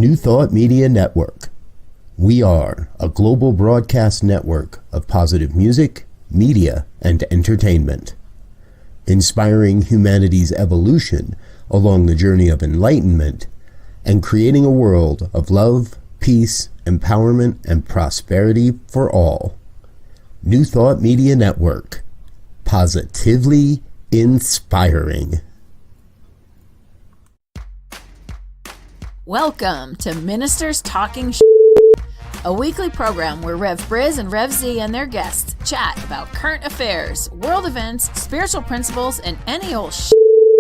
New Thought Media Network. We are a global broadcast network of positive music, media, and entertainment, inspiring humanity's evolution along the journey of enlightenment and creating a world of love, peace, empowerment, and prosperity for all. New Thought Media Network. Positively inspiring. Welcome to Ministers Talking a weekly program where Rev BRZ and Rev Z and their guests chat about current affairs, world events, spiritual principles, and any old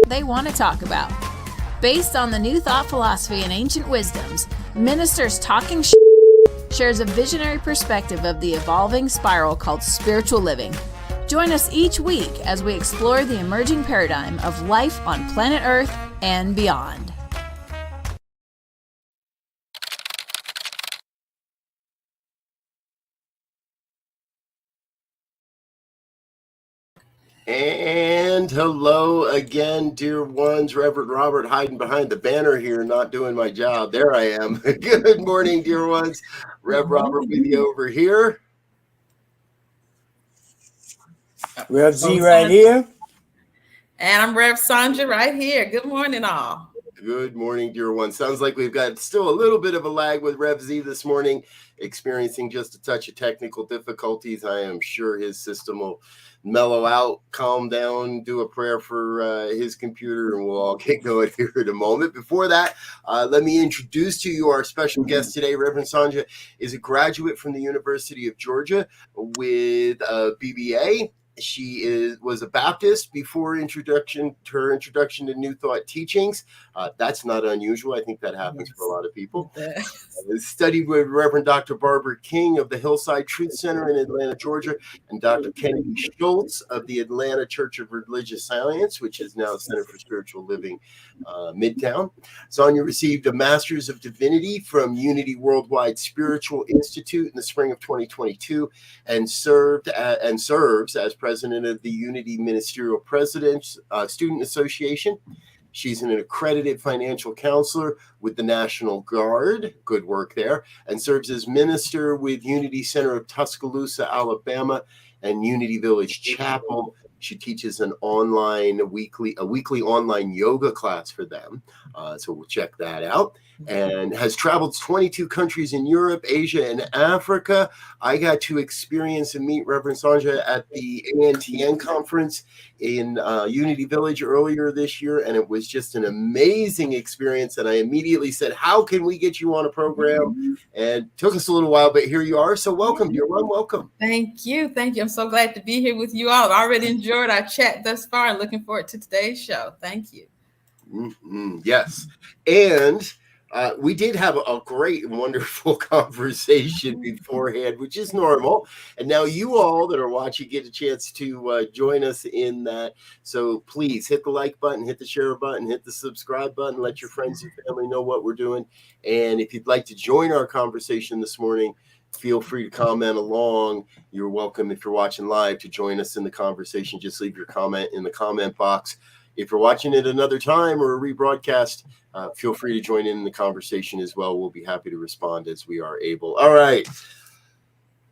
they want to talk about. Based on the New Thought philosophy and ancient wisdoms, Ministers Talking shares a visionary perspective of the evolving spiral called spiritual living. Join us each week as we explore the emerging paradigm of life on planet Earth and beyond. And hello again, dear ones. Reverend Robert hiding behind the banner here, not doing my job. There I am. Good morning, dear ones. Rev Robert with you over here. Rev Z right here. And I'm Rev Sonja right here. Good morning, all. Good morning, dear ones. Sounds like we've got still a little bit of a lag with Rev Z this morning, experiencing just a touch of technical difficulties. I am sure his system will mellow out, calm down, do a prayer for his computer, and we'll all get going here in a moment. Before that, let me introduce to you our special guest today. Reverend Sonja is a graduate from the University of Georgia with a BBA. She was a Baptist before her introduction to New Thought teachings. That's not unusual. I think that happens for a lot of people. Studied with Reverend Dr. Barbara King of the Hillside Truth Center in Atlanta, Georgia, and Dr. Kennedy Schultz of the Atlanta Church of Religious Science, which is now Center for Spiritual Living, Midtown. Sonja received a Master's of Divinity from Unity Worldwide Spiritual Institute in the spring of 2022, and serves as president of the Unity Ministerial Presidents Student Association. She's an accredited financial counselor with the National Guard, good work there, and serves as minister with Unity Center of Tuscaloosa, Alabama, and Unity Village Chapel. She teaches a weekly online yoga class for them, so we'll check that out. And has traveled 22 countries in Europe, Asia, and Africa. I got to experience and meet Reverend Sonja at the ANTN conference in Unity Village earlier this year, and it was just an amazing experience. And I immediately said, how can we get you on a program? And it took us a little while, but here you are. So welcome, dear one. Welcome. Thank you. I'm so glad to be here with you all. I already enjoyed our chat thus far and looking forward to today's show. Thank you. Mm-hmm. Yes. And we did have a great and wonderful conversation beforehand, which is normal. And now you all that are watching get a chance to join us in that. So please hit the like button, hit the share button, hit the subscribe button, let your friends and family know what we're doing. And if you'd like to join our conversation this morning, feel free to comment along. You're welcome, if you're watching live, to join us in the conversation. Just leave your comment in the comment box. If you're watching it another time or a rebroadcast, feel free to join in the conversation as well. We'll be happy to respond as we are able. All right.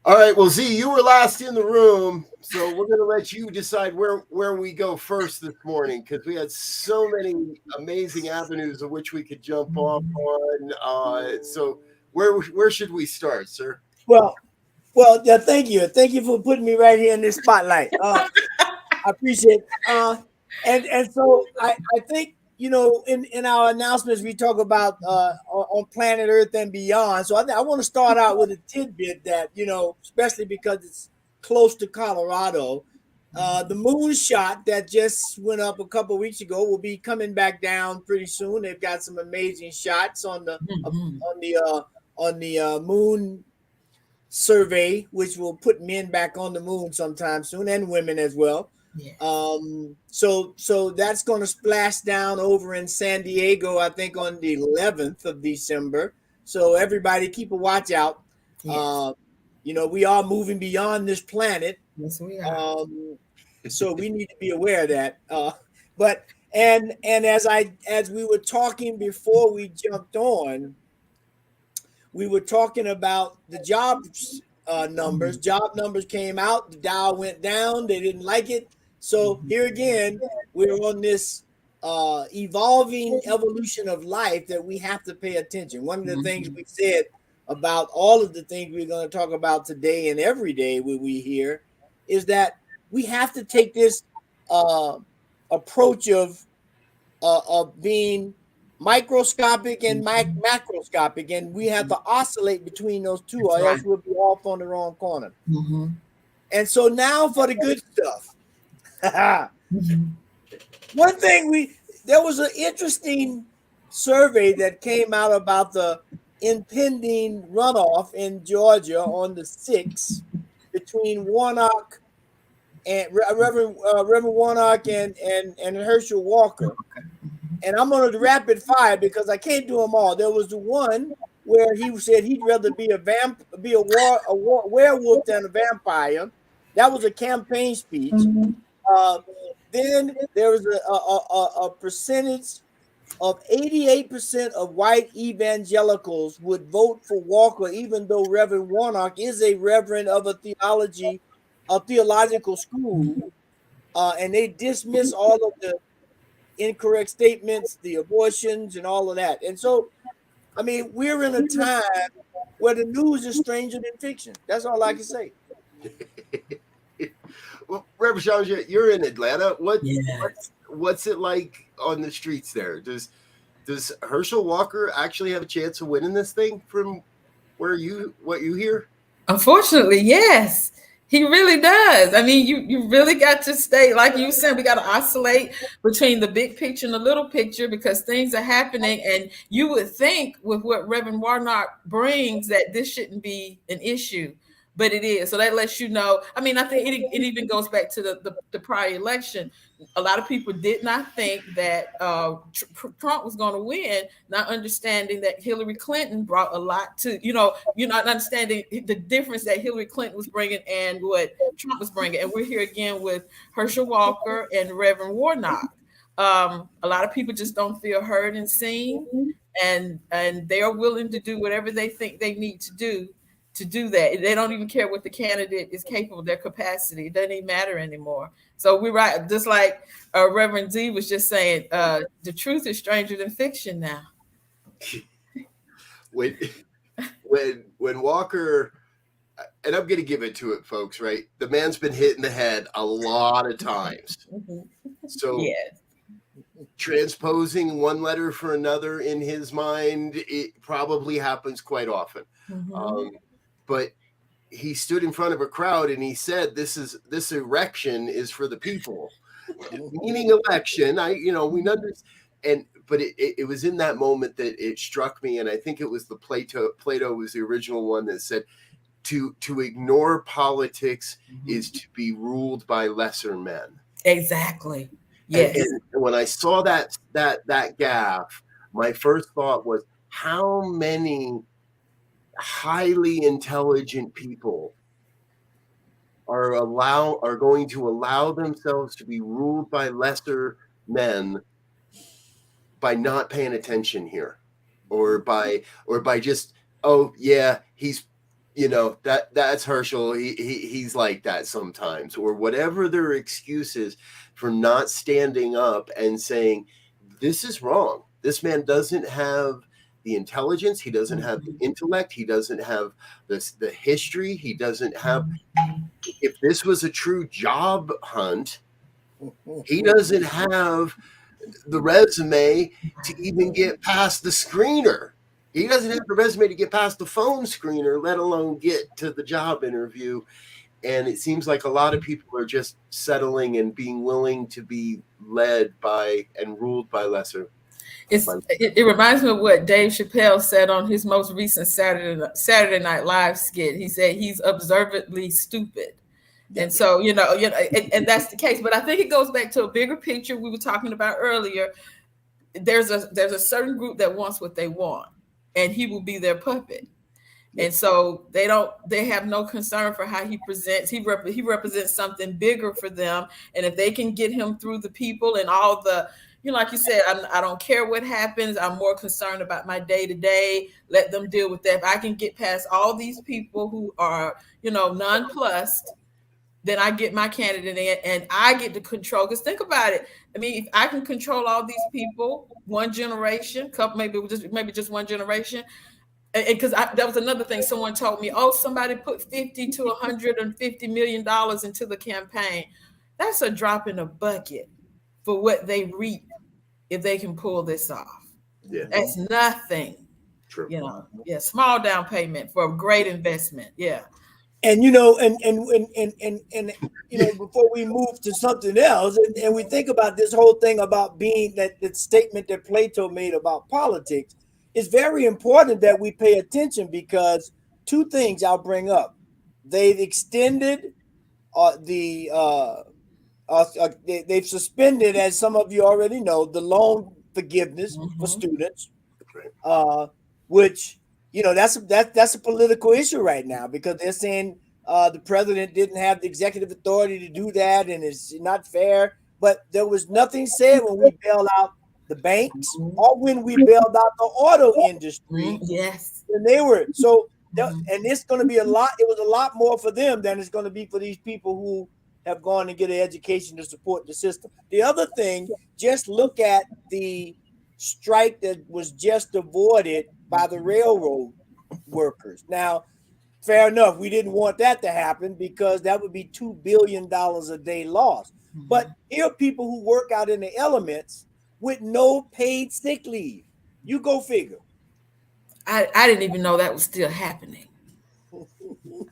Well, Z, you were last in the room, so we're going to let you decide where we go first this morning, because we had so many amazing avenues of which we could jump off on. So where should we start, sir? Well, yeah, thank you. Thank you for putting me right here in this spotlight. I appreciate it. And so I think, in our announcements, we talk about on planet Earth and beyond. So I want to start out with a tidbit that, especially because it's close to Colorado, the moonshot that just went up a couple of weeks ago will be coming back down pretty soon. They've got some amazing shots on the moon survey, which will put men back on the moon sometime soon, and women as well. Yeah. So that's going to splash down over in San Diego, I think on the 11th of December. So everybody keep a watch out. Yes. We are moving beyond this planet. Yes, we are. So we need to be aware of that. But as we were talking before we jumped on, we were talking about the jobs numbers. Job numbers came out, the Dow went down. They didn't like it. So here again, we're on this evolving evolution of life that we have to pay attention. One of the things we said about all of the things we're going to talk about today and every day we hear is that we have to take this approach of being microscopic and macroscopic, and we have to oscillate between those two, or else we'll be off on the wrong corner. And so now for the good stuff. One thing there was an interesting survey that came out about the impending runoff in Georgia on the 6th between Warnock and Reverend Warnock and Herschel Walker. And I'm going to rapid fire because I can't do them all. There was the one where he said he'd rather be a werewolf than a vampire. That was a campaign speech. Then there was a percentage of 88% of white evangelicals would vote for Walker, even though Reverend Warnock is a reverend of a theological school, and they dismiss all of the incorrect statements, the abortions, and all of that. And so, I mean, we're in a time where the news is stranger than fiction. That's all I can say. Well, Rev Sonja, you're in Atlanta. What's it like on the streets there? Does Herschel Walker actually have a chance of winning this thing from what you hear? Unfortunately, yes. He really does. I mean, you really got to stay, like you said, we got to oscillate between the big picture and the little picture because things are happening. And you would think with what Reverend Warnock brings that this shouldn't be an issue, but it is. So that lets you know. I mean, I think it even goes back to the prior election. A lot of people did not think that Trump was going to win, not understanding that Hillary Clinton brought a lot to, you're not understanding the difference that Hillary Clinton was bringing and what Trump was bringing. And we're here again with Herschel Walker and Reverend Warnock. A lot of people just don't feel heard and seen, and they are willing to do whatever they think they need to do that. They don't even care what the candidate is capable of, their capacity. It doesn't even matter anymore. So we're right, just like Reverend Z was just saying, the truth is stranger than fiction now. When Walker, and I'm going to give it to it, folks, right? The man's been hit in the head a lot of times. So transposing one letter for another in his mind, it probably happens quite often. But he stood in front of a crowd and he said, this erection is for the people, meaning election. We understand. But it was in that moment that it struck me. And I think it was Plato was the original one that said to ignore politics is to be ruled by lesser men. Exactly. Yes. And when I saw that gaffe, my first thought was, how many highly intelligent people are going to allow themselves to be ruled by lesser men by not paying attention here, or by just, oh yeah, he's, that's Herschel, he's like that sometimes, or whatever their excuse is for not standing up and saying, this is wrong. This man doesn't have the intelligence, he doesn't have the intellect, he doesn't have the history, he doesn't have, if this was a true job hunt, he doesn't have the resume to even get past the screener. He doesn't have the resume to get past the phone screener, let alone get to the job interview. And it seems like a lot of people are just settling and being willing to be led by and ruled by lesser. It reminds me of what Dave Chappelle said on his most recent Saturday Night Live skit. He said he's observantly stupid. And so, and that's the case. But I think it goes back to a bigger picture we were talking about earlier. There's a certain group that wants what they want, and he will be their puppet. And so they have no concern for how he presents. He represents something bigger for them. And if they can get him through the people and all the you know, like you said, I don't care what happens. I'm more concerned about my day to day. Let them deal with that. If I can get past all these people who are, you know, nonplussed, then I get my candidate in and I get to control. Because think about it. I mean, if I can control all these people, one generation, couple, maybe just one generation. And because that was another thing someone told me, oh, somebody put 50 to 150 million dollars into the campaign. That's a drop in a bucket for what they reap if they can pull this off. Yeah. That's nothing. True. You know, yeah, small down payment for a great investment. Yeah. And you know, and you know, before we move to something else, and we think about this whole thing about being that statement that Plato made about politics, it's very important that we pay attention because two things I'll bring up. They've extended they've suspended, as some of you already know, the loan forgiveness for students, which, you know, that's a political issue right now because they're saying the president didn't have the executive authority to do that and it's not fair. But there was nothing said when we bailed out the banks or when we bailed out the auto industry. Yes. And they were and it's going to be a lot. It was a lot more for them than it's going to be for these people who have gone and get an education to support the system. The other thing, just look at the strike that was just avoided by the railroad workers. Now, fair enough, we didn't want that to happen because that would be $2 billion a day loss. But here are people who work out in the elements with no paid sick leave. You go figure. I didn't even know that was still happening.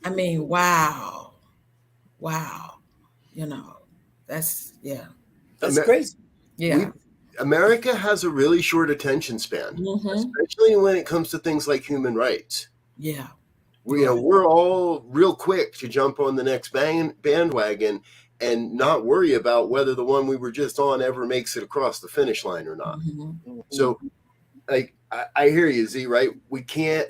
I mean, wow. You know, that's crazy. Yeah. America has a really short attention span, especially when it comes to things like human rights. Yeah. We're all real quick to jump on the next bandwagon and not worry about whether the one we were just on ever makes it across the finish line or not. So, like, I hear you, Z, right? We can't,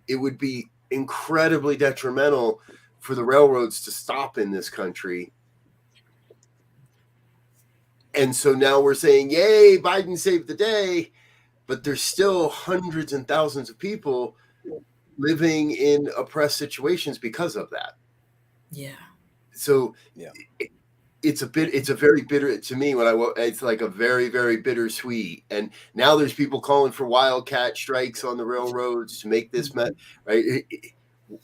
it would be incredibly detrimental for the railroads to stop in this country. And so now we're saying, yay, Biden saved the day, but there's still hundreds and thousands of people living in oppressed situations because of that. Yeah. So it's a very bitter, to me, it's like a very, very bittersweet. And now there's people calling for wildcat strikes on the railroads to make this right.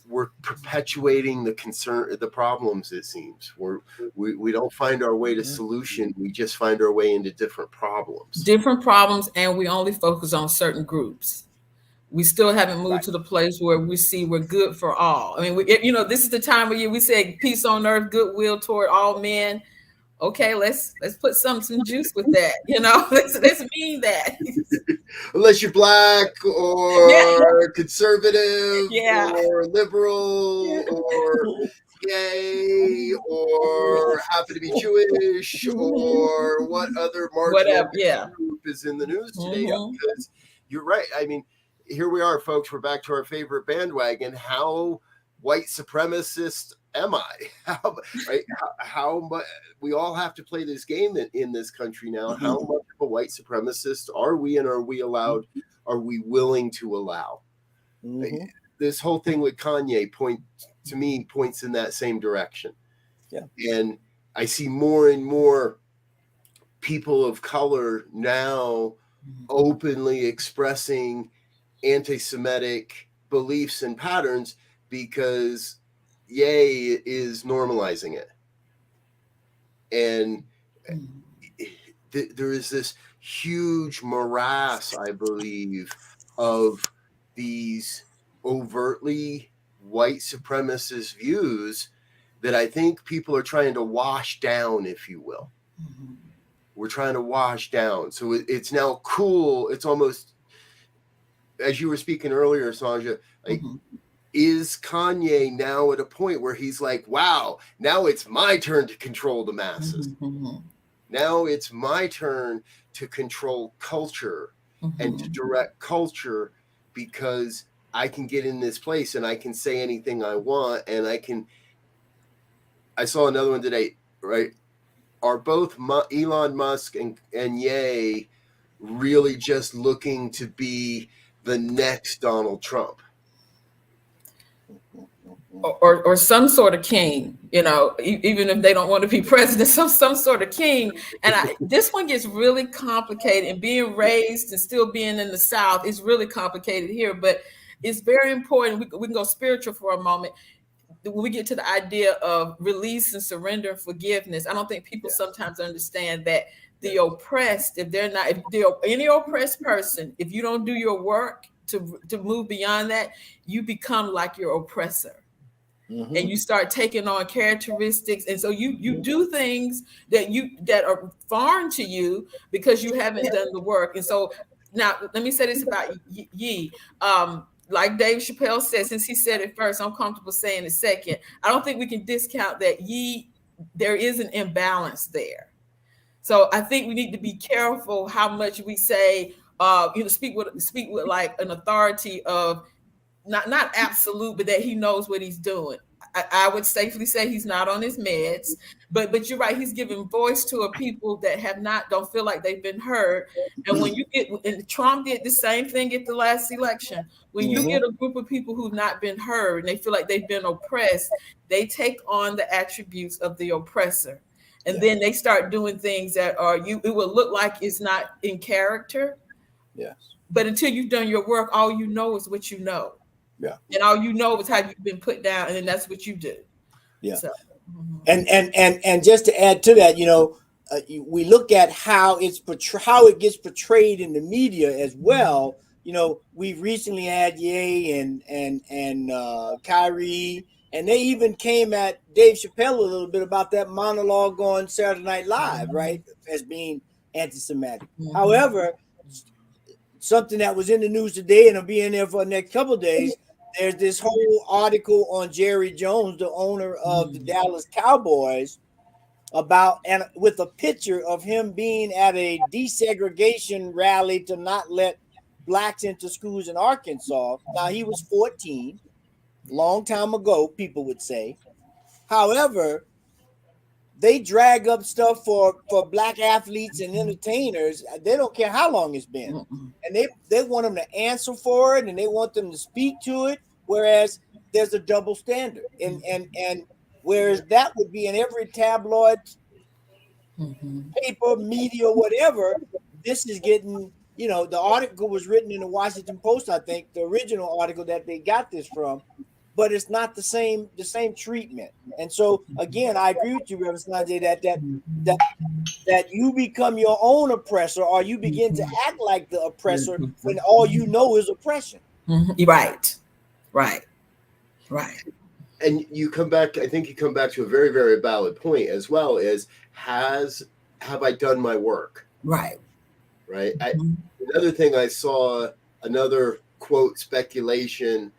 We're perpetuating the problems. It seems we don't find our way to solution. We just find our way into different problems, and we only focus on certain groups. We still haven't moved to the place where we see we're good for all. I mean, this is the time of year we say peace on earth, goodwill toward all men. Okay, let's put some juice with that. Let's mean that. Unless you're black or conservative or liberal or gay or happen to be Jewish or what other marginal group is in the news today. Because you're right. I mean, here we are, folks. We're back to our favorite bandwagon. How white supremacist am I? How much we all have to play this game in this country now? How much of a white supremacist are we, and are we allowed? Are we willing to allow? This whole thing with Kanye points in that same direction. Yeah, and I see more and more people of color now openly expressing anti-Semitic beliefs and patterns because Ye is normalizing it. And there is this huge morass, I believe, of these overtly white supremacist views that I think people are trying to wash down, if you will. We're trying to wash down. So it's now cool. It's almost, as you were speaking earlier, Sonja, like, is Kanye now at a point where he's like, wow, now it's my turn to control the masses. Now it's my turn to control culture and to direct culture because I can get in this place and I can say anything I want. And I saw another one today, right? are both Elon Musk and Ye really just looking to be the next Donald Trump? Or some sort of king, even if they don't want to be president, some sort of king. And this one gets really complicated, and being raised and still being in the South is really complicated here, but it's very important. We can go spiritual for a moment. When we get to the idea of release and surrender and forgiveness, I don't think people sometimes understand that the oppressed, if they're any oppressed person, if you don't do your work to move beyond that, you become like your oppressor. Mm-hmm. And you start taking on characteristics, and so you do things that are foreign to you because you haven't done the work. And so now let me say this about Ye. Like Dave Chappelle said, since he said it first, I'm comfortable saying it second. I don't think we can discount that there is an imbalance there. So I think we need to be careful how much we say, speak with like an authority of not absolute, but that he knows what he's doing. I would safely say he's not on his meds, but you're right. He's giving voice to a people that don't feel like they've been heard. And when you and Trump did the same thing at the last election, when you get a group of people who've not been heard and they feel like they've been oppressed, they take on the attributes of the oppressor. And then they start doing things that it will look like it's not in character. Yes. But until you've done your work, all you know is what you know. Yeah. And all you know is how you've been put down, and then that's what you do. Yeah. So, and just to add to that, we look at how it gets portrayed in the media as well. We've recently had Ye and Kyrie, and they even came at Dave Chappelle a little bit about that monologue on Saturday Night Live, right, as being anti-Semitic. Mm-hmm. However, something that was in the news today, and it'll be in there for the next couple of days. There's this whole article on Jerry Jones, the owner of the Dallas Cowboys, and with a picture of him being at a desegregation rally to not let blacks into schools in Arkansas. Now, he was 14, long time ago, people would say. However, they drag up stuff for black athletes and entertainers. They don't care how long it's been. And they want them to answer for it, and they want them to speak to it, whereas there's a double standard. And whereas that would be in every tabloid, paper, media, whatever, this is getting, the article was written in the Washington Post, I think, the original article that they got this from. But it's not the same treatment. And so again, I agree with you, Rev Sonja, that you become your own oppressor, or you begin to act like the oppressor when all you know is oppression. Right. And you come back, I think you come back to a very, very valid point as well, is have I done my work? Right. Another thing I saw, another quote speculation,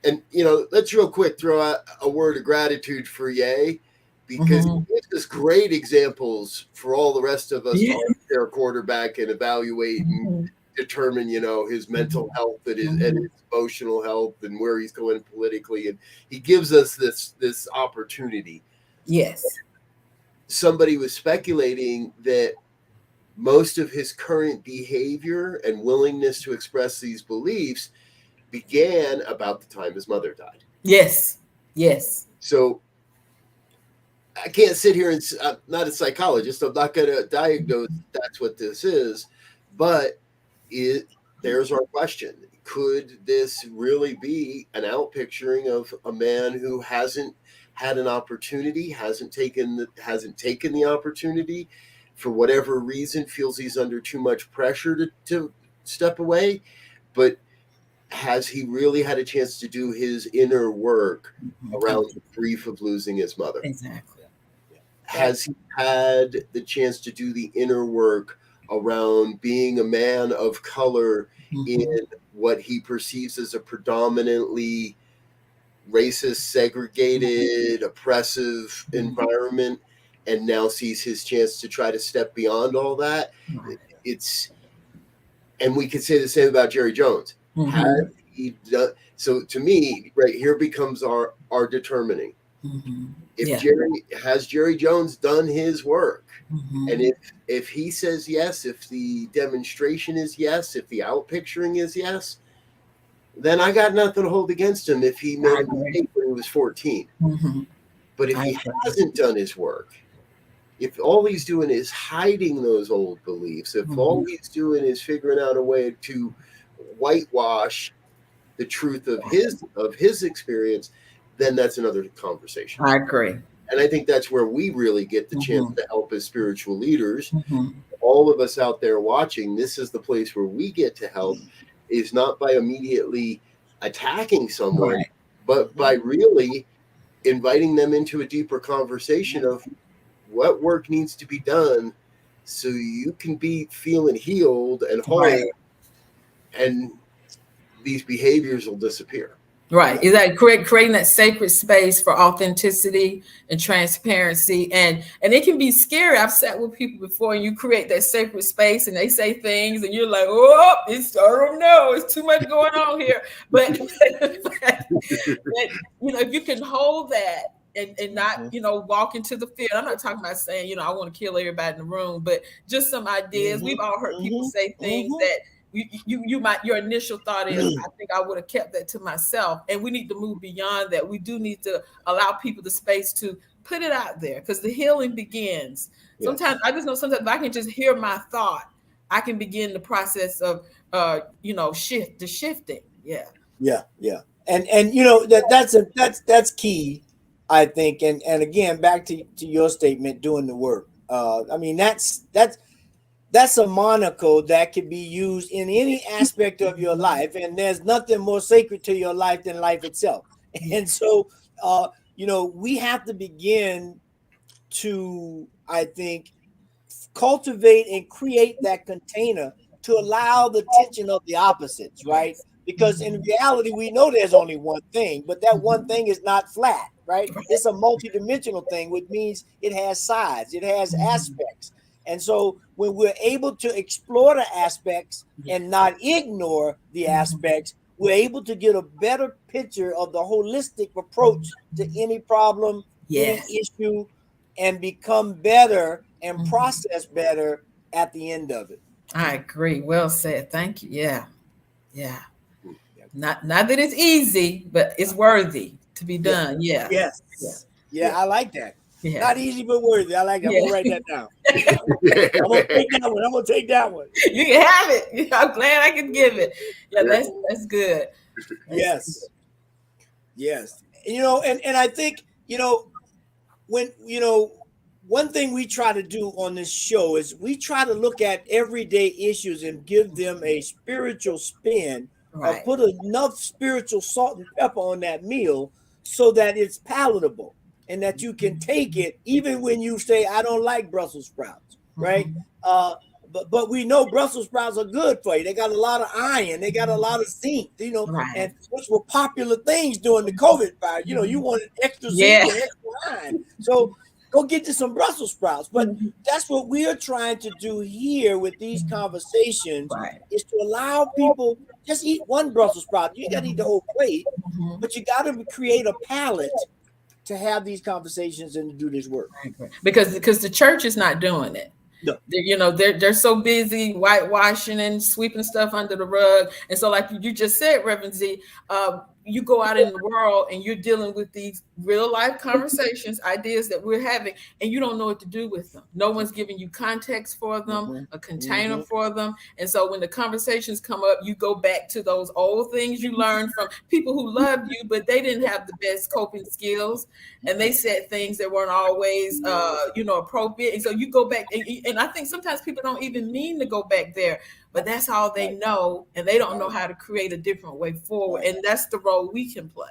and let's real quick throw out a word of gratitude for Ye, because he gives us great examples for all the rest of us to armchair quarterback and evaluate and determine, his mental health and his emotional health and where he's going politically. And he gives us this opportunity. Yes. Somebody was speculating that most of his current behavior and willingness to express these beliefs began about the time his mother died. Yes. So I can't sit here and I'm not a psychologist. I'm not going to diagnose that's what this is, but there's our question. Could this really be an outpicturing of a man who hasn't had an opportunity, hasn't taken the opportunity for whatever reason, feels he's under too much pressure to step away, but has he really had a chance to do his inner work around the grief of losing his mother? Exactly. Has he had the chance to do the inner work around being a man of color in what he perceives as a predominantly racist, segregated, oppressive environment, and now sees his chance to try to step beyond all that? And we could say the same about Jerry Jones. Had he done, so to me, right here becomes our determining. If Jerry Jones done his work, and if he says yes, if the demonstration is yes, if the outpicturing is yes, then I got nothing to hold against him if he made a mistake when he was 14. But if he hasn't done his work, if all he's doing is hiding those old beliefs, if all he's doing is figuring out a way to whitewash the truth of his experience, then that's another conversation. I agree. And I think that's where we really get the chance to help as spiritual leaders. All of us out there watching, this is the place where we get to help, is not by immediately attacking someone, but by really inviting them into a deeper conversation of what work needs to be done so you can be feeling healed and whole, and these behaviors will disappear. Right. Is that correct? Creating that sacred space for authenticity and transparency. And it can be scary. I've sat with people before, and you create that sacred space and they say things and you're like, oh, I don't know. It's too much going on here. But, if you can hold that and not, walk into the field. I'm not talking about saying, I want to kill everybody in the room, but just some ideas. We've all heard people say things that your initial thought is, I think I would have kept that to myself. And we need to move beyond that. We do need to allow people the space to put it out there, because the healing begins. Sometimes I just know sometimes if I can just hear my thought, I can begin the process of shifting. Yeah. And that's key, I think. And again, back to your statement, doing the work. That's a moniker that can be used in any aspect of your life, and there's nothing more sacred to your life than life itself. And so, we have to begin to, I think, cultivate and create that container to allow the tension of the opposites, right? Because in reality, we know there's only one thing, but that one thing is not flat, right? It's a multidimensional thing, which means it has sides, it has aspects. And so when we're able to explore the aspects and not ignore the aspects, we're able to get a better picture of the holistic approach to any problem, any issue, and become better and process better at the end of it. I agree. Well said. Thank you. Yeah. Not that it's easy, but it's worthy to be done. Yeah. I like that. Yeah. Not easy, but worthy. I like that. I'm going to write that down. I'm going to take that one. You can have it. I'm glad I can give it. Yeah, that's good. Yes. And I think, one thing we try to do on this show is we try to look at everyday issues and give them a spiritual spin, or put enough spiritual salt and pepper on that meal so that it's palatable. And that you can take it even when you say, I don't like Brussels sprouts, right? But we know Brussels sprouts are good for you. They got a lot of iron. They got a lot of zinc, and which were popular things during the COVID virus. You wanted extra zinc and extra iron. So go get you some Brussels sprouts. But that's what we are trying to do here with these conversations, is to allow people just eat one Brussels sprout. You got to eat the whole plate, but you got to create a palate to have these conversations and to do this work, because the church is not doing it. No. They're so busy whitewashing and sweeping stuff under the rug. And so, like you just said, Rev Z, you go out in the world and you're dealing with these real life conversations, ideas that we're having, and you don't know what to do with them. No one's giving you context for them, a container for them. And so when the conversations come up, you go back to those old things you learned from people who loved you, but they didn't have the best coping skills. And they said things that weren't always, appropriate. And so you go back, and I think sometimes people don't even mean to go back there, but that's all they know, and they don't know how to create a different way forward. And that's the role we can play.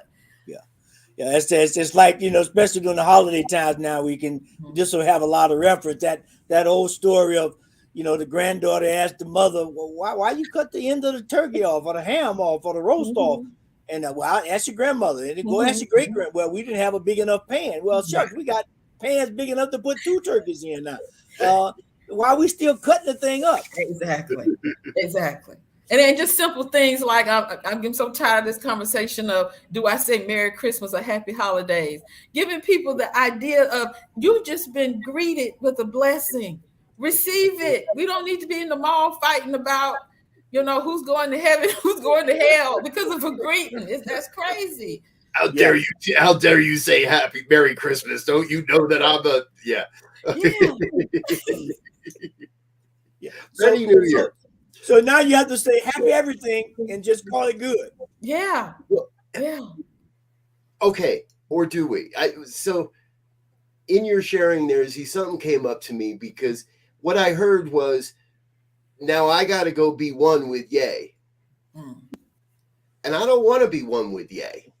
Yeah, it's just like, especially during the holiday times now, we can just have a lot of reference. That old story of, the granddaughter asked the mother, well, why you cut the end of the turkey off or the ham off or the roast off? And ask your grandmother, and then go ask your great grand. Well, we didn't have a big enough pan. Well, shucks, we got pans big enough to put 2 turkeys in now. Why are we still cutting the thing up? Exactly. And then just simple things like I'm getting so tired of this conversation of, do I say Merry Christmas or Happy Holidays? Giving people the idea of, you've just been greeted with a blessing. Receive it. We don't need to be in the mall fighting about, who's going to heaven, who's going to hell because of a greeting. That's crazy. How dare you say Merry Christmas? Don't you know that I'm a Yeah. Ready New Year. So now you have to say happy everything and just call it good. Yeah. Yeah. Okay. Or do we? So in your sharing there, something came up to me, because what I heard was, now I got to go be one with Ye. And I don't want to be one with Ye.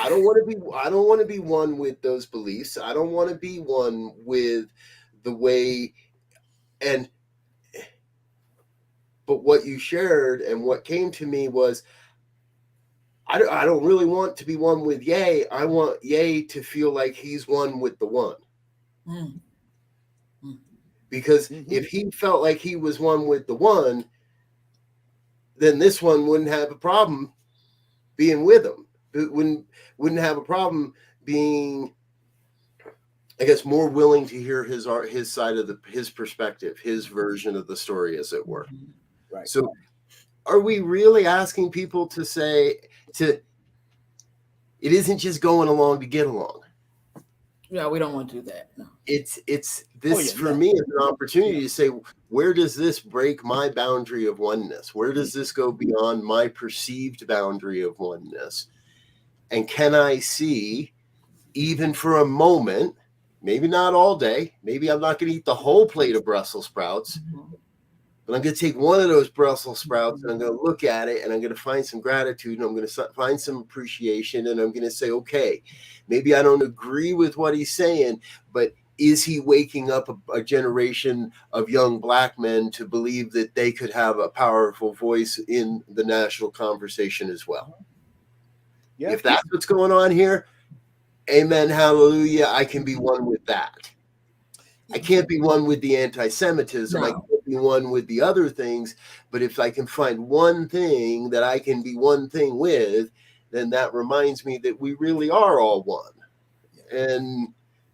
I don't want to be one with those beliefs. I don't want to be one with the way. But what you shared and what came to me was, I don't really want to be one with Ye. I want Ye to feel like he's one with the one. Because if he felt like he was one with the one, then this one wouldn't have a problem being with him. It wouldn't have a problem being, I guess, more willing to hear his side of his perspective, his version of the story, as it were. Right. So are we really asking people to say, it isn't just going along to get along? Yeah, we don't want to do that. No. It's this for me is an opportunity to say, where does this break my boundary of oneness? Where does this go beyond my perceived boundary of oneness? And can I see, even for a moment, maybe not all day, maybe I'm not going to eat the whole plate of Brussels sprouts, but I'm going to take one of those Brussels sprouts and I'm going to look at it and I'm going to find some gratitude and I'm going to find some appreciation, and I'm going to say, okay, maybe I don't agree with what he's saying, but is he waking up a generation of young Black men to believe that they could have a powerful voice in the national conversation as well? Yeah. If that's what's going on here, amen, hallelujah, I can be one with that. I can't be one with the anti-Semitism. No. I can't be one with the other things. But if I can find one thing that I can be one thing with, then that reminds me that we really are all one. And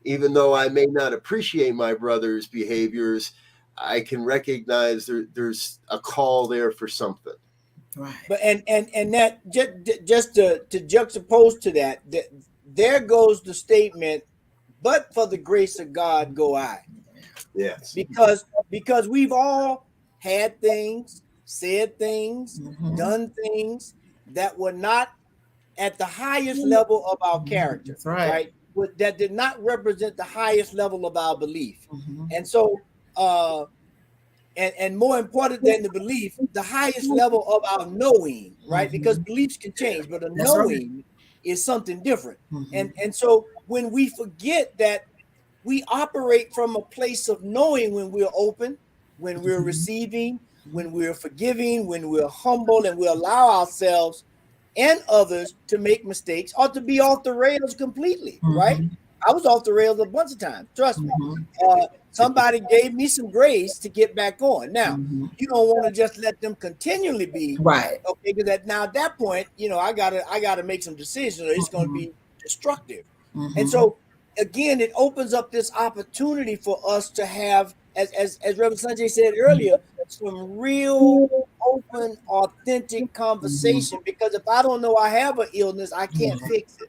even though I may not appreciate my brother's behaviors, I can recognize there's a call there for something. Right. But and that just to juxtapose to that, there goes the statement, but for the grace of God go I. Yes. Because we've all had things, said things, done things that were not at the highest level of our character. That's right? That did not represent the highest level of our belief. And so and more important than the belief, the highest level of our knowing, right? Because beliefs can change, but a knowing is something different. And so when we forget that we operate from a place of knowing, when we're open, when we're receiving, when we're forgiving, when we're humble, and we allow ourselves and others to make mistakes or to be off the rails completely, right? I was off the rails a bunch of times, trust me. Somebody gave me some grace to get back on. Now, you don't want to just let them continually be right. Okay, because at that point, I gotta make some decisions, or it's going to be destructive. And so again, it opens up this opportunity for us to have, as Rev Sonja said earlier, some real open, authentic conversation. Because if I don't know I have an illness, I can't fix it.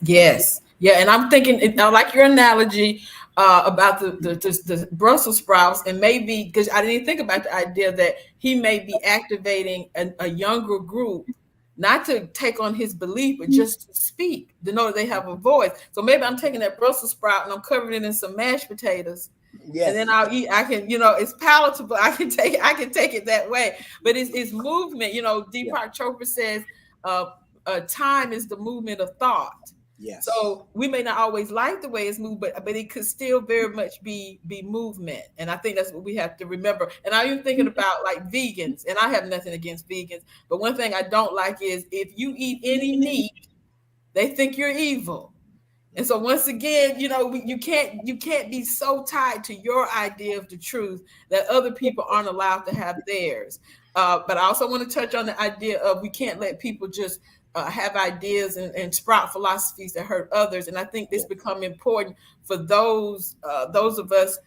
Yes. Yeah, and I'm thinking, I like your analogy about the Brussels sprouts, and maybe, because I didn't think about the idea that he may be activating a younger group, not to take on his belief, but just to speak, to know that they have a voice. So maybe I'm taking that Brussels sprout and I'm covering it in some mashed potatoes. Yes. And then I'll eat. I can, it's palatable. I can take it that way. But it's movement. Deepak Chopra says, time is the movement of thought. Yes. So we may not always like the way it's moved, but it could still very much be movement. And I think that's what we have to remember. And I'm even thinking about like vegans, and I have nothing against vegans, but one thing I don't like is if you eat any meat, they think you're evil. And so once again, you can't be so tied to your idea of the truth that other people aren't allowed to have theirs. But I also want to touch on the idea of we can't let people just have ideas and sprout philosophies that hurt others. And I think this become important for those of us.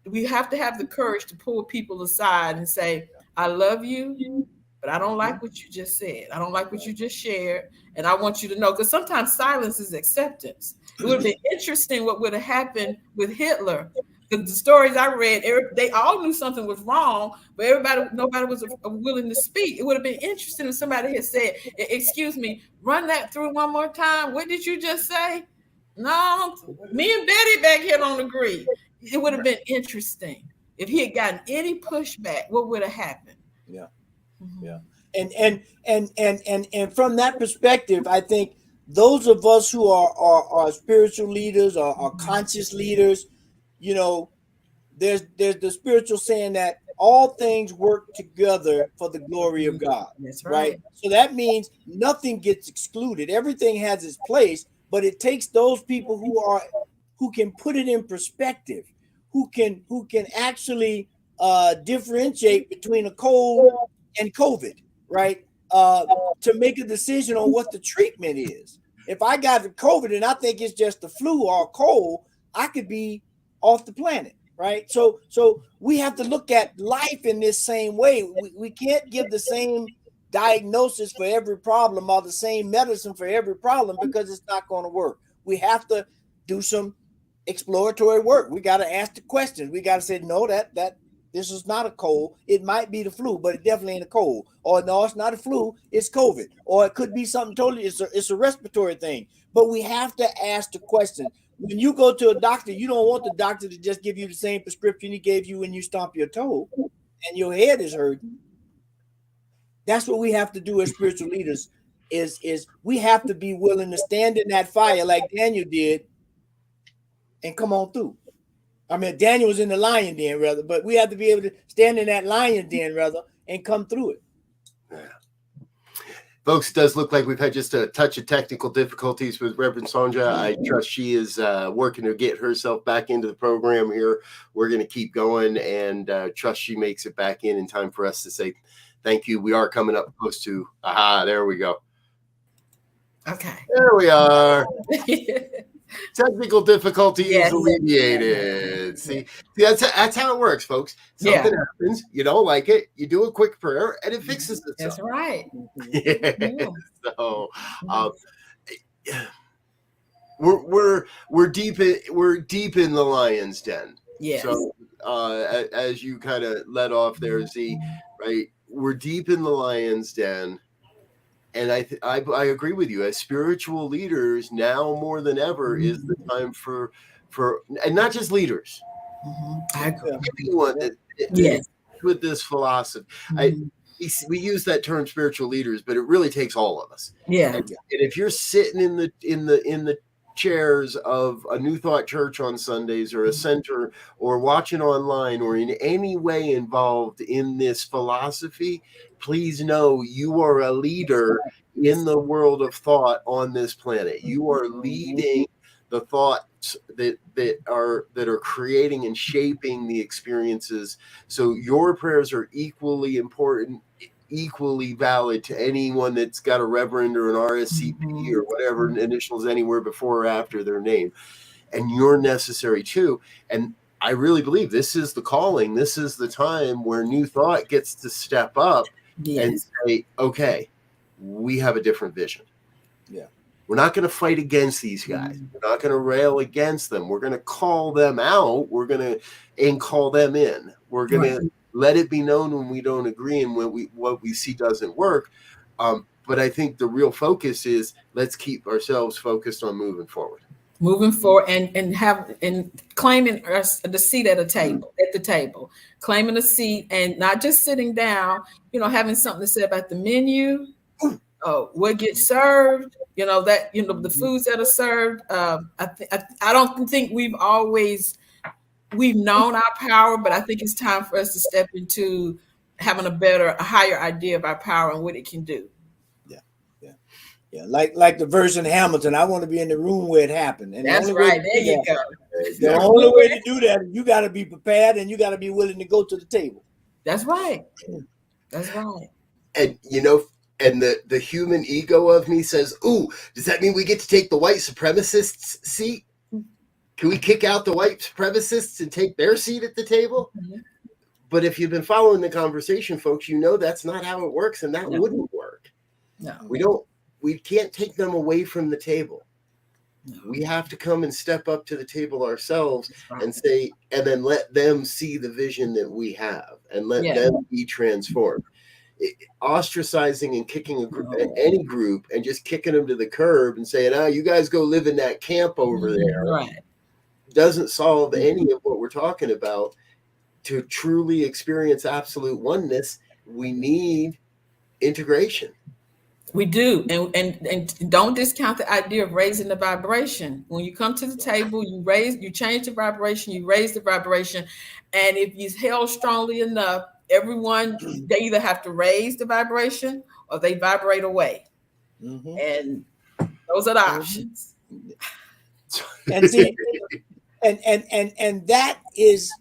We have to have the courage to pull people aside and say, I love you, but I don't like what you just said. I don't like what you just shared. And I want you to know, because sometimes silence is acceptance. It would have been interesting what would have happened with Hitler. Because the stories I read, they all knew something was wrong, but nobody was willing to speak. It would have been interesting if somebody had said, excuse me, run that through one more time. What did you just say? No, me and Betty back here don't agree. It would have been interesting if he had gotten any pushback. What would have happened? Yeah, yeah, and from that perspective, I think those of us who are spiritual leaders or are conscious leaders, there's the spiritual saying that all things work together for the glory of God. That's right. So that means nothing gets excluded. Everything has its place, but it takes those people who can put it in perspective, who can actually differentiate between a cold and COVID, right? To make a decision on what the treatment is. If I got the COVID and I think it's just the flu or a cold, I could be off the planet, right? So we have to look at life in this same way. We can't give the same diagnosis for every problem or the same medicine for every problem, because it's not going to work. We have to do some exploratory work. We got to ask the questions. We got to say, no, that this is not a cold. It might be the flu, but it definitely ain't a cold. Or no, it's not a flu, it's COVID. Or it could be something totally, it's a respiratory thing. But we have to ask the question. When you go to a doctor, you don't want the doctor to just give you the same prescription he gave you when you stomp your toe and your head is hurting. That's what we have to do as spiritual leaders, is we have to be willing to stand in that fire like Daniel did and come on through. I mean, Daniel was in the lion den, rather, but we have to be able to stand in that lion den, rather, and come through it. Yeah. Folks, it does look like we've had just a touch of technical difficulties with Reverend Sonja. I trust she is working to get herself back into the program here. We're going to keep going and trust she makes it back in time for us to say thank you. We are coming up close to, there we go. Okay. There we are. Technical difficulties alleviated. See, that's how it works, folks. Something happens, you don't like it, you do a quick prayer, and it fixes itself. That's right. Yeah. So, we're deep in the lion's den. Yes. So, as you kind of let off there, Z, right? We're deep in the lion's den. And I agree with you. As spiritual leaders, now more than ever is the time for and not just leaders. I agree. Everyone with this philosophy. We use that term spiritual leaders, but it really takes all of us. Yeah. And if you're sitting in the chairs of a New Thought Church on Sundays or a center or watching online or in any way involved in this philosophy, please know you are a leader in the world of thought on this planet. You are leading the thoughts that are creating and shaping the experiences. So your prayers are equally important, equally valid to anyone that's got a reverend or an RSCP or whatever initials anywhere before or after their name. And you're necessary too. And I really believe this is the calling. This is the time where New Thought gets to step up and say, okay, we have a different vision. Yeah. We're not going to fight against these guys. We're not going to rail against them. We're going to call them out. We're going to call them in. We're going to let it be known when we don't agree and when what we see doesn't work. But I think the real focus is let's keep ourselves focused on moving forward. Moving forward and claiming the seat at the table, claiming a seat and not just sitting down, having something to say about the menu, what gets served, the foods that are served. I don't think we've known our power, but I think it's time for us to step into having a higher idea of our power and what it can do. Yeah, like the verse in Hamilton. I want to be in the room where it happened. And That's right. There you go. The only way to do that is you got to be prepared and you got to be willing to go to the table. That's right. That's right. And and the human ego of me says, "Ooh, does that mean we get to take the white supremacists' seat? Can we kick out the white supremacists and take their seat at the table?" Mm-hmm. But if you've been following the conversation, folks, that's not how it works, and that wouldn't work. No, we can't take them away from the table. No. We have to come and step up to the table ourselves and say, and then let them see the vision that we have and let them be transformed. Ostracizing and kicking any group and just kicking them to the curb and saying, you guys go live in that camp over there, doesn't solve any of what we're talking about. To truly experience absolute oneness, we need integration. We do, and don't discount the idea of raising the vibration. When you come to the table, you change the vibration, you raise the vibration, and if you held strongly enough, everyone, they either have to raise the vibration or they vibrate away, and those are the options. And see, and that is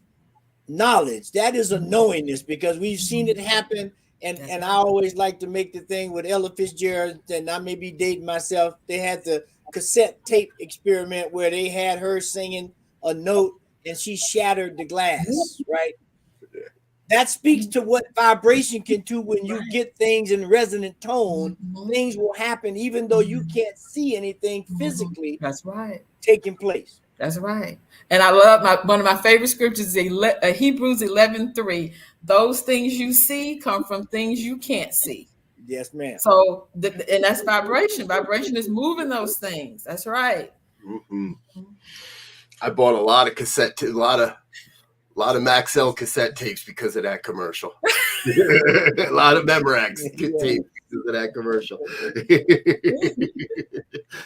knowledge. That is a knowingness, because we've seen it happen. And I always like to make the thing with Ella Fitzgerald, and I may be dating myself. They had the cassette tape experiment where they had her singing a note and she shattered the glass, right? That speaks to what vibration can do when you get things in resonant tone. Things will happen even though you can't see anything physically. That's right. Taking place. That's right. And I love one of my favorite scriptures is Hebrews 11:3. Those things you see come from things you can't see. Yes, ma'am. So, and that's vibration. Vibration is moving those things. That's right. Mm-hmm. I bought a lot of a lot of Maxell cassette tapes because of that commercial. A lot of Memorex tapes because of that commercial.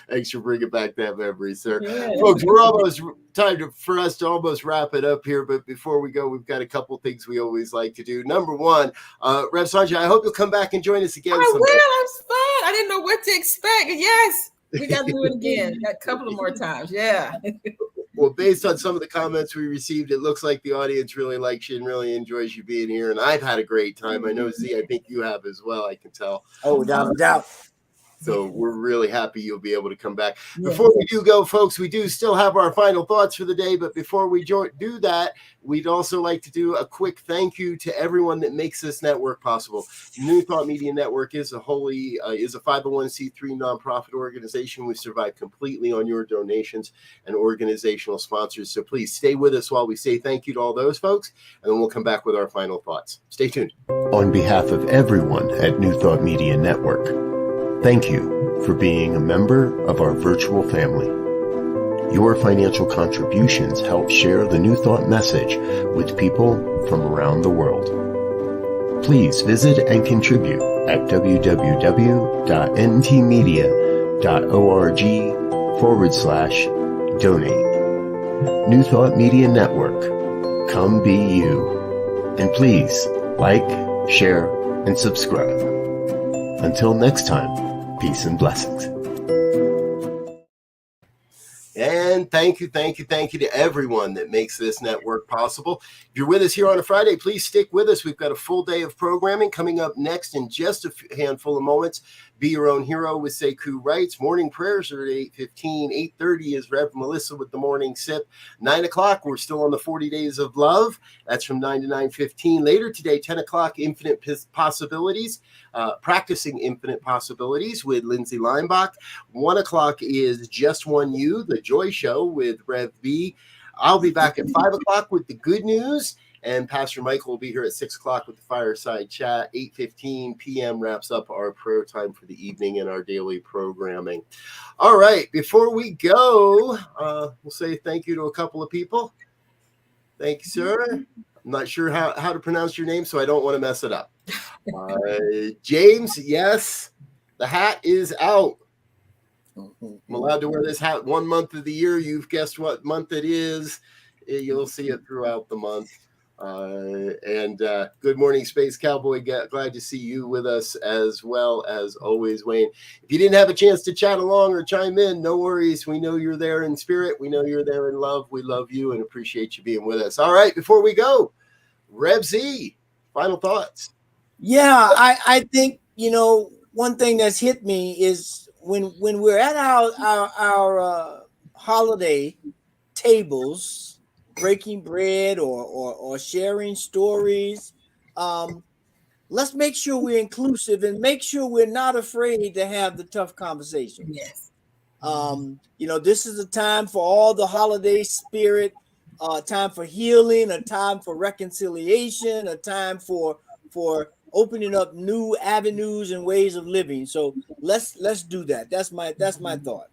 Thanks for bringing back that memory, sir. Yeah. Folks, we're almost for us to almost wrap it up here. But before we go, we've got a couple things we always like to do. Number one, Rev Sonja, I hope you'll come back and join us again. I will. It's fun. I didn't know what to expect. Yes, we got to do it again. Got a couple of more times. Yeah. Well, based on some of the comments we received, it looks like the audience really likes you and really enjoys you being here. And I've had a great time. I know, Z, I think you have as well, I can tell. Oh, without a doubt. So we're really happy you'll be able to come back. Yes. Before we do go, folks, we do still have our final thoughts for the day. But before we do that, we'd also like to do a quick thank you to everyone that makes this network possible. New Thought Media Network is a 501c3 nonprofit organization. We survive completely on your donations and organizational sponsors. So please stay with us while we say thank you to all those folks, and then we'll come back with our final thoughts. Stay tuned. On behalf of everyone at New Thought Media Network, thank you for being a member of our virtual family. Your financial contributions help share the New Thought message with people from around the world. Please visit and contribute at www.ntmedia.org/donate. New Thought Media Network, come be you. And please like, share, and subscribe. Until next time, peace and blessings. And thank you to everyone that makes this network possible. If you're with us here on a Friday, please stick with us. We've got a full day of programming coming up next in just a handful of moments. Be Your Own Hero with Sekou Wrights. Morning prayers are at 8:15. 8:30 is Rev Melissa with the Morning Sip. 9 o'clock, we're still on the 40 Days of Love. That's from 9 to 9:15. Later today, 10 o'clock, Infinite Possibilities. Practicing Infinite Possibilities with Lindsay Leinbach. 1 o'clock is Just One You, the Joy Show with Rev B. I'll be back at 5 o'clock with the good news. And Pastor Michael will be here at 6 o'clock with the Fireside Chat. 8:15 p.m. wraps up our prayer time for the evening and our daily programming. All right, before we go, we'll say thank you to a couple of people. Thank you, sir. I'm not sure how to pronounce your name, so I don't want to mess it up. James, yes, the hat is out. I'm allowed to wear this hat 1 month of the year. You've guessed what month it is. You'll see it throughout the month. And good morning, Space Cowboy. Glad to see you with us as well as always, Wayne. If you didn't have a chance to chat along or chime in, no worries. We know you're there in spirit. We know you're there in love. We love you and appreciate you being with us. All right, before we go, Rev Z, final thoughts. Yeah, I think, one thing that's hit me is when we're at our holiday tables, breaking bread or sharing stories, let's make sure we're inclusive and make sure we're not afraid to have the tough conversations. Yes. This is a time for all the holiday spirit, time for healing, a time for reconciliation, a time for opening up new avenues and ways of living. So let's do that. That's my thought.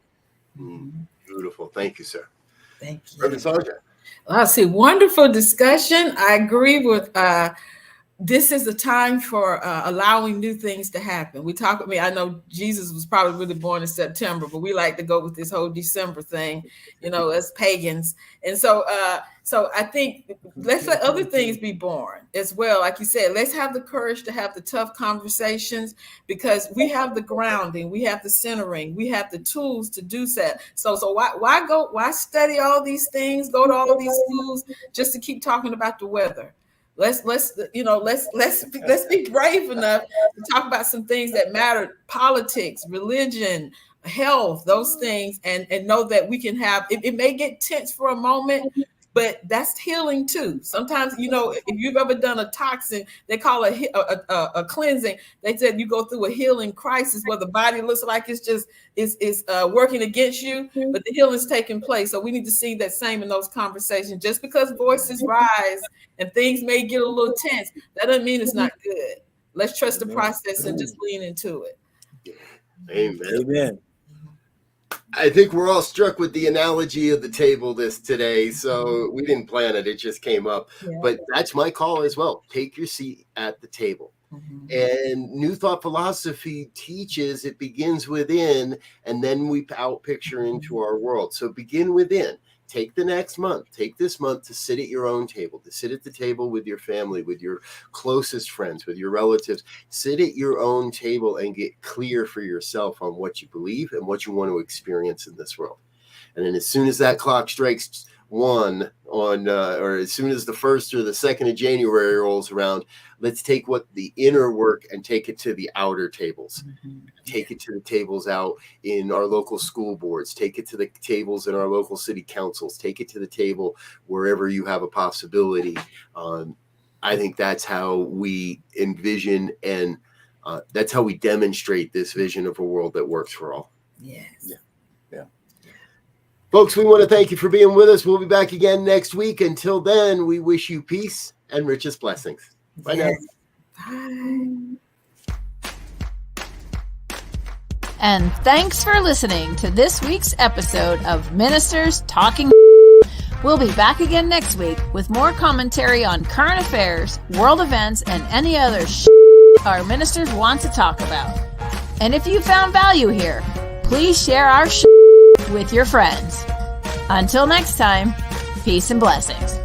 Beautiful. Thank you, sir. Thank you. Rev Sonja. Well, I see. Wonderful discussion. I agree with this is a time for allowing new things to happen. I know Jesus was probably really born in September, but we like to go with this whole December thing, as pagans. And so I think let's let other things be born as well. Like you said, let's have the courage to have the tough conversations because we have the grounding, we have the centering, we have the tools to do that. So why study all these things, go to all of these schools just to keep talking about the weather? Let's be brave enough to talk about some things that matter: politics, religion, health, those things, and know that we can have. It may get tense for a moment, but that's healing too. Sometimes, if you've ever done a toxin, they call it a cleansing. They said you go through a healing crisis where the body looks like it's working against you, but the healing's taking place. So we need to see that same in those conversations. Just because voices rise and things may get a little tense, that doesn't mean it's not good. Let's trust the process and just lean into it. Amen. I think we're all struck with the analogy of the table today. So we didn't plan it. It just came up. Yeah. But that's my call as well. Take your seat at the table. Mm-hmm. And New Thought philosophy teaches it begins within, and then we out picture into our world. So begin within. Take the next month, take this month to sit at your own table, to sit at the table with your family, with your closest friends, with your relatives. Sit at your own table and get clear for yourself on what you believe and what you want to experience in this world. And then as soon as that clock strikes 1 on, or as soon as the 1st or the 2nd of January rolls around, let's take what the inner work and take it to the outer tables. Mm-hmm. Take it to the tables out in our local school boards. Take it to the tables in our local city councils. Take it to the table wherever you have a possibility. I think that's how we envision and that's how we demonstrate this vision of a world that works for all. Yes. Yeah. Folks, we want to thank you for being with us. We'll be back again next week. Until then, we wish you peace and richest blessings. Bye now. Bye. And thanks for listening to this week's episode of Ministers Talking. We'll be back again next week with more commentary on current affairs, world events, and any other our ministers want to talk about. And if you found value here, please share our with your friends. Until next time, peace and blessings.